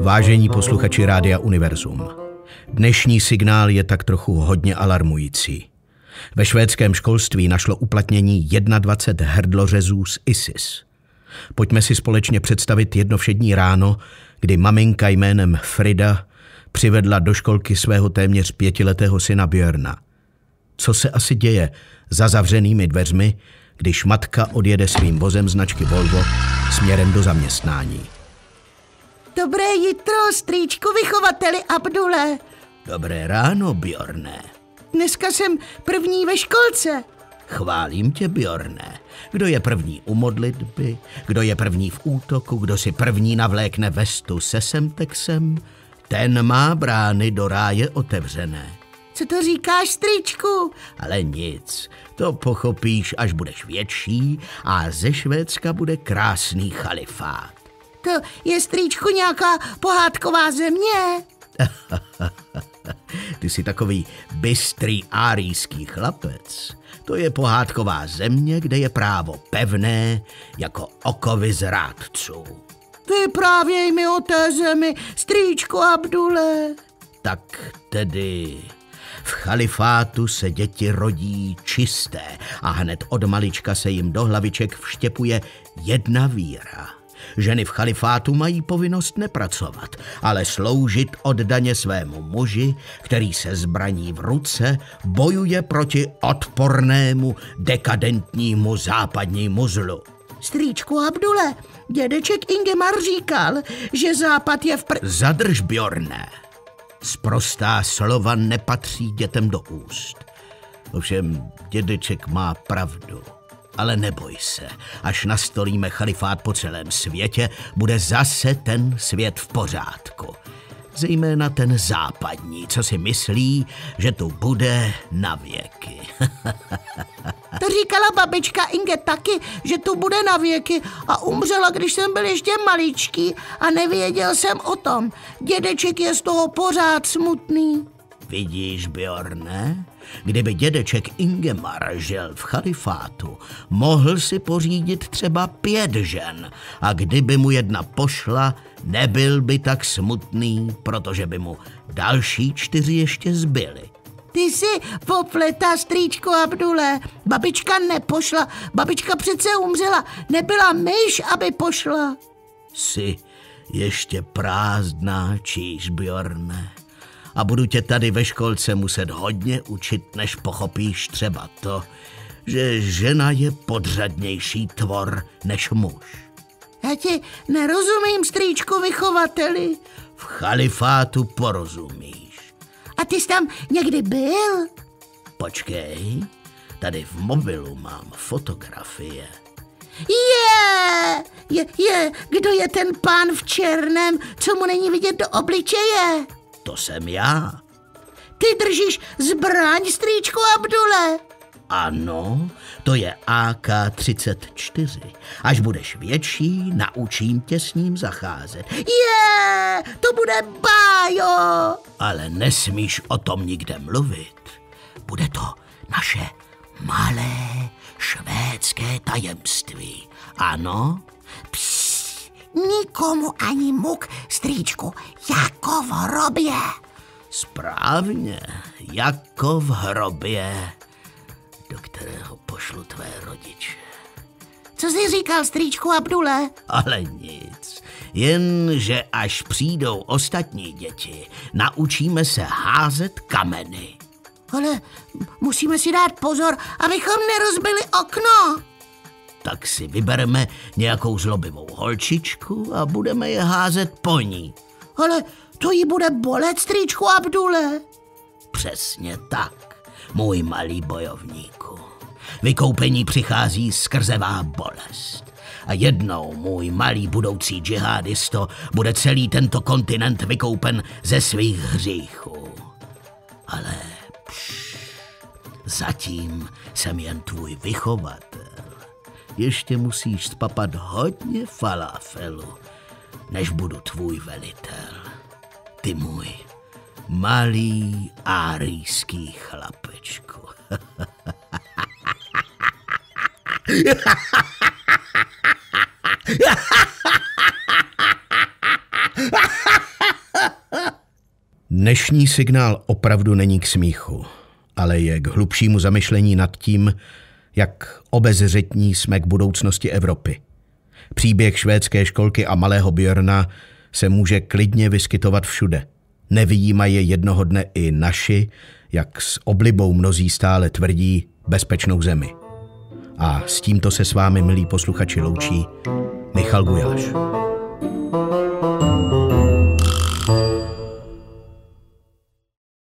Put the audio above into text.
Vážení posluchači Rádia Univerzum, dnešní signál je tak trochu hodně alarmující. Ve švédském školství našlo uplatnění 21 hrdlořezů z ISIS. Pojďme si společně představit jedno všední ráno, kdy maminka jménem Frida přivedla do školky svého téměř 5letého syna Björna. Co se asi děje za zavřenými dveřmi, když matka odjede svým vozem značky Volvo směrem do zaměstnání? Dobré jitro, strýčku vychovateli Abdule. Dobré ráno, Björne. Dneska jsem první ve školce. Chválím tě, Björne. Kdo je první u modlitby, kdo je první v útoku, kdo si první navlékne vestu se Semtexem, ten má brány do ráje otevřené. Co to říkáš, strýčku? Ale nic, to pochopíš, až budeš větší a ze Švédska bude krásný chalifát. To je, strýčku, nějaká pohádková země? Ty jsi takový bystrý árijský chlapec. To je pohádková země, kde je právo pevné jako okovy z rádců. Vyprávěj mi o té zemi, strýčku Abdule. Tak tedy v chalifátu se děti rodí čisté a hned od malička se jim do hlaviček vštěpuje jedna víra. Ženy v chalifátu mají povinnost nepracovat, ale sloužit oddaně svému muži, který se zbraní v ruce bojuje proti odpornému, dekadentnímu západnímu zlu. Strýčku Abdule, dědeček Ingemar říkal, že západ je Zadrž, Björne. Sprostá slova nepatří dětem do úst. Ovšem, dědeček má pravdu. Ale neboj se, až nastolíme chalifát po celém světě, bude zase ten svět v pořádku. Zejména ten západní, co si myslí, že tu bude na věky. To říkala babička Inge taky, že tu bude na věky a umřela, když jsem byl ještě maličký a nevěděl jsem o tom. Dědeček je z toho pořád smutný. Vidíš, Björne? Kdyby dědeček Ingemar žil v chalifátu, mohl si pořídit třeba 5 žen a kdyby mu jedna pošla, nebyl by tak smutný, protože by mu další 4 ještě zbyly. Ty jsi popleta, strýčku Abdule. Babička nepošla, babička přece umřela, nebyla myš, aby pošla. Jsi ještě prázdná číš, Björne. A budu tě tady ve školce muset hodně učit, než pochopíš třeba to, že žena je podřadnější tvor než muž. Já ti nerozumím, strýčku vychovateli. V chalifátu porozumíš. A ty jsi tam někdy byl? Počkej, tady v mobilu mám fotografie. Kdo je ten pán v černém, co mu není vidět do obličeje? To jsem já. Ty držíš zbraň, strýčku Abdule? Ano, to je AK-34. Až budeš větší, naučím tě s ním zacházet. To bude bájo. Ale nesmíš o tom nikde mluvit. Bude to naše malé švédské tajemství. Ano? Nikomu ani muk, strýčku, jako v hrobě. Správně, jako v hrobě, do kterého pošlu tvé rodiče. Co jsi říkal, strýčku Abdule? Ale nic, jenže až přijdou ostatní děti, naučíme se házet kameny. Ale musíme si dát pozor, abychom nerozbili okno. Tak si vybereme nějakou zlobivou holčičku a budeme je házet po ní. Ale to jí bude bolet, strýčku Abdule. Přesně tak, můj malý bojovníku. Vykoupení přichází skrzevá bolest. A jednou, můj malý budoucí džihádisto, bude celý tento kontinent vykoupen ze svých hříchů. Ale zatím jsem jen tvůj vychovatel. Ještě musíš spapat hodně falafelu, než budu tvůj velitel. Ty můj malý árijský chlapečku. Dnešní signál opravdu není k smíchu, ale je k hlubšímu zamyšlení nad tím, jak obezřetní jsme k budoucnosti Evropy. Příběh švédské školky a malého Björna se může klidně vyskytovat všude. Nevyjímaje jednoho dne i naši, jak s oblibou mnozí stále tvrdí, bezpečnou zemi. A s tímto se s vámi, milí posluchači, loučí Michal Gujáš.